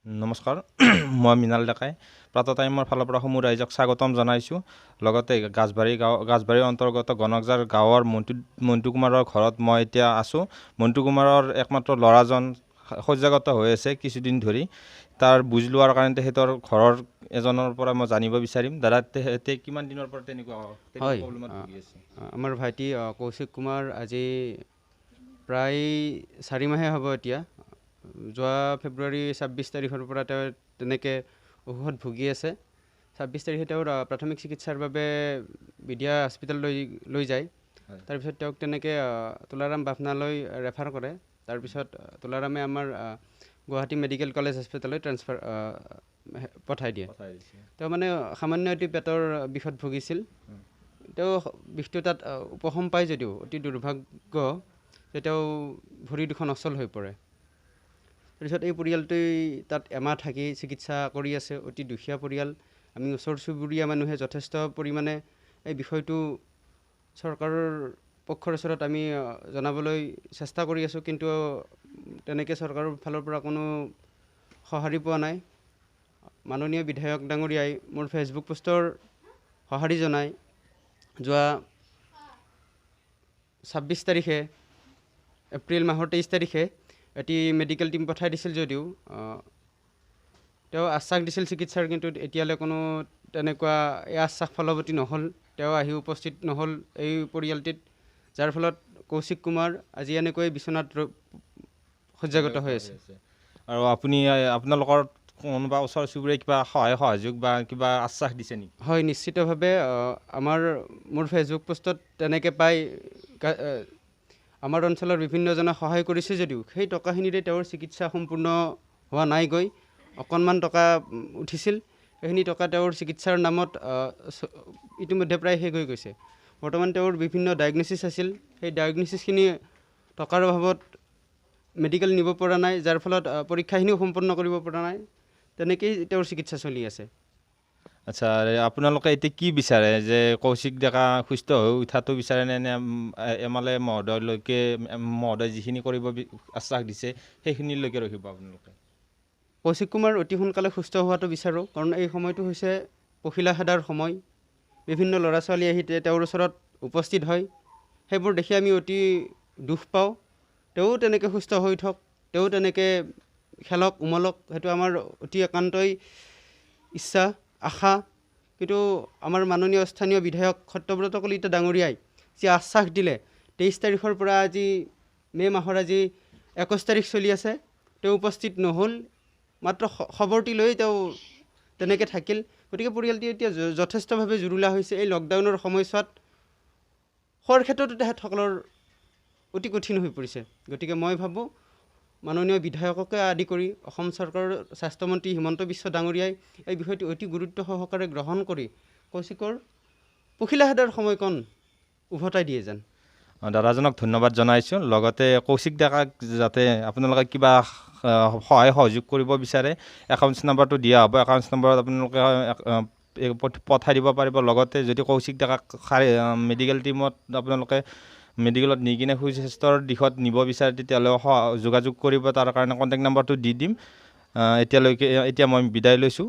নমস্কাৰ মই মৃণাল ডেকাই প্ৰাত টাইমৰ ফালৰ পৰা সমূহ ৰাইজক স্বাগতম জনাইছোঁ। লগতে গাছবাৰী অন্তৰ্গত গণকজাৰ গাঁৱৰ মণ্টু কুমাৰৰ ঘৰত মই এতিয়া আছোঁ। মণ্টু কুমাৰৰ একমাত্ৰ ল'ৰাজন শয্যাগত হৈ আছে কিছুদিন ধৰি। তাৰ বুজ লোৱাৰ কাৰণে তেখেতৰ ঘৰৰ এজনৰ পৰা মই জানিব বিচাৰিম, দাদা তেখেতে কিমান দিনৰ পৰা তেনেকুৱা হয়, প্ৰব্লেমত ভুগি আছে? আমাৰ ভাইটি কৌশিক কুমাৰ আজি প্ৰায় 4 মাহে হ'ব এতিয়া। যোৱা ফেব্ৰুৱাৰী 26 তাৰিখৰ পৰা তেওঁ তেনেকৈ অসুখত ভুগি আছে। 26 তাৰিখে তেওঁৰ প্ৰাথমিক চিকিৎসাৰ বাবে বিদ্যা হস্পিটেল লৈ যায়। তাৰপিছত তেওঁক তেনেকৈ তুলাৰাম বাফনালৈ ৰেফাৰ কৰে। তাৰপিছত তুলাৰামে আমাৰ গুৱাহাটী মেডিকেল কলেজ হস্পিটেললৈ পঠাই দিয়ে। তেওঁ মানে সামান্য এটি পেটৰ বিষত ভুগিছিল। তেওঁ বিষটো তাত উপশম পায় যদিও অতি দুৰ্ভাগ্য যে তেওঁ ভৰি দুখন অচল হৈ পৰে। তাৰপিছত এই পৰিয়ালটোৱে তাত এমাহ থাকি চিকিৎসা কৰি আছে। অতি দুখীয়া পৰিয়াল। আমি ওচৰ চুবুৰীয়া মানুহে যথেষ্ট পৰিমাণে এই বিষয়টো চৰকাৰৰ পক্ষৰ ওচৰত আমি জনাবলৈ চেষ্টা কৰি আছোঁ, কিন্তু তেনেকৈ চৰকাৰৰ ফালৰ পৰা কোনো সঁহাৰি পোৱা নাই। মাননীয় বিধায়ক ডাঙৰীয়াই মোৰ ফেচবুক পোষ্টৰ সঁহাৰি জনাই যোৱা 26 তাৰিখে এপ্ৰিল মাহৰ 23 তাৰিখে এটি মেডিকেল টিম পঠাই দিছিল যদিও তেওঁ আশ্বাস দিছিল চিকিৎসাৰ, কিন্তু এতিয়ালৈ কোনো তেনেকুৱা এই আশ্বাস ফলৱতী নহ'ল। তেওঁ আহি উপস্থিত নহ'ল এই পৰিয়ালটিত, যাৰ ফলত কৌশিক কুমাৰ আজি এনেকৈ বিচনাত শয্যাগত হৈ আছে। আৰু আপোনালোকৰ কোনোবা ওচৰ চুবুৰীয়া কিবা সহায় সহযোগ বা কিবা আশ্বাস দিছে নেকি? হয়, নিশ্চিতভাৱে মোৰ ফেচবুক পোষ্টত তেনেকৈ পাই আমাৰ অঞ্চলৰ বিভিন্নজনে সহায় কৰিছে যদিও সেই টকাখিনিৰে তেওঁৰ চিকিৎসা সম্পূৰ্ণ হোৱা নাইগৈ। অকণমান টকা উঠিছিল, সেইখিনি টকা তেওঁৰ চিকিৎসাৰ নামত ইতিমধ্যে প্ৰায় শেষ হৈ গৈছে। বৰ্তমান তেওঁৰ বিভিন্ন ডায়েগনচিছ আছিল, সেই ডায়েগনচিছখিনি টকাৰ অভাৱত মেডিকেল নিব পৰা নাই, যাৰ ফলত পৰীক্ষাখিনিও সম্পন্ন কৰিব পৰা নাই। তেনেকেই তেওঁৰ চিকিৎসা চলি আছে। আচ্ছা, আপোনালোকে এতিয়া কি বিচাৰে, যে কৌশিক ডেকা সুস্থ হৈ উঠাটো বিচাৰে নে MLA মহোদয় যিখিনি কৰিব আশ্বাস দিছে সেইখিনিলৈকে ৰখিব আপোনালোকে? কৌশিক কুমাৰ অতি সোনকালে সুস্থ হোৱাটো বিচাৰোঁ, কাৰণ এই সময়টো হৈছে পখিলা খেদাৰ সময়। বিভিন্ন ল'ৰা ছোৱালী আহি তেওঁৰ ওচৰত উপস্থিত হয়, সেইবোৰ দেখি আমি অতি দুখ পাওঁ। তেওঁ তেনেকৈ সুস্থ হৈ উঠক, তেওঁ তেনেকৈ খেলক উমলক, সেইটো আমাৰ অতি একান্তই ইচ্ছা আশা। কিন্তু আমাৰ মাননীয় স্থানীয় বিধায়ক সত্যব্ৰত কলিতা ডাঙৰীয়াই যি আশ্বাস দিলে 23 তাৰিখৰ পৰা আজি মে' মাহৰ আজি 21 তাৰিখ চলি আছে, তেওঁ উপস্থিত নহ'ল। মাত্ৰ খবৰটি লৈ তেওঁ তেনেকৈ থাকিল। গতিকে পৰিয়ালটি এতিয়া যথেষ্টভাৱে জুৰুলা হৈছে। এই লকডাউনৰ সময়ছোৱাত খোৱাৰ ক্ষেত্ৰতো তেখেতসকলৰ অতি কঠিন হৈ পৰিছে। গতিকে মই ভাবোঁ মাননীয় বিধায়ককে আদি কৰি অসম চৰকাৰৰ স্বাস্থ্যমন্ত্ৰী হিমন্ত বিশ্ব ডাঙৰীয়াই এই বিষয়টো অতি গুৰুত্ব সহকাৰে গ্ৰহণ কৰি কৌশিকৰ পখিলা খেদাৰ সময়কণ উভতাই দিয়ে যেন। দাদাজনক ধন্যবাদ জনাইছোঁ। লগতে কৌশিক ডেকাক যাতে আপোনালোকে কিবা সহায় সহযোগ কৰিব বিচাৰে, একাউণ্টছ নাম্বাৰটো দিয়া হ'ব। একাউণ্টছ নাম্বাৰত আপোনালোকে পঠাই দিব পাৰিব। লগতে যদি কৌশিক ডেকাক মেডিকেল টিমত আপোনালোকে মেডিকেলত নি কিনে সুস্বাস্থ্যৰ দিশত নিব বিচাৰে, তেতিয়াহ'লে যোগাযোগ কৰিব। তাৰ কাৰণে কণ্টেক্ট নাম্বাৰটো দি দিম। এতিয়া মই বিদায় লৈছোঁ।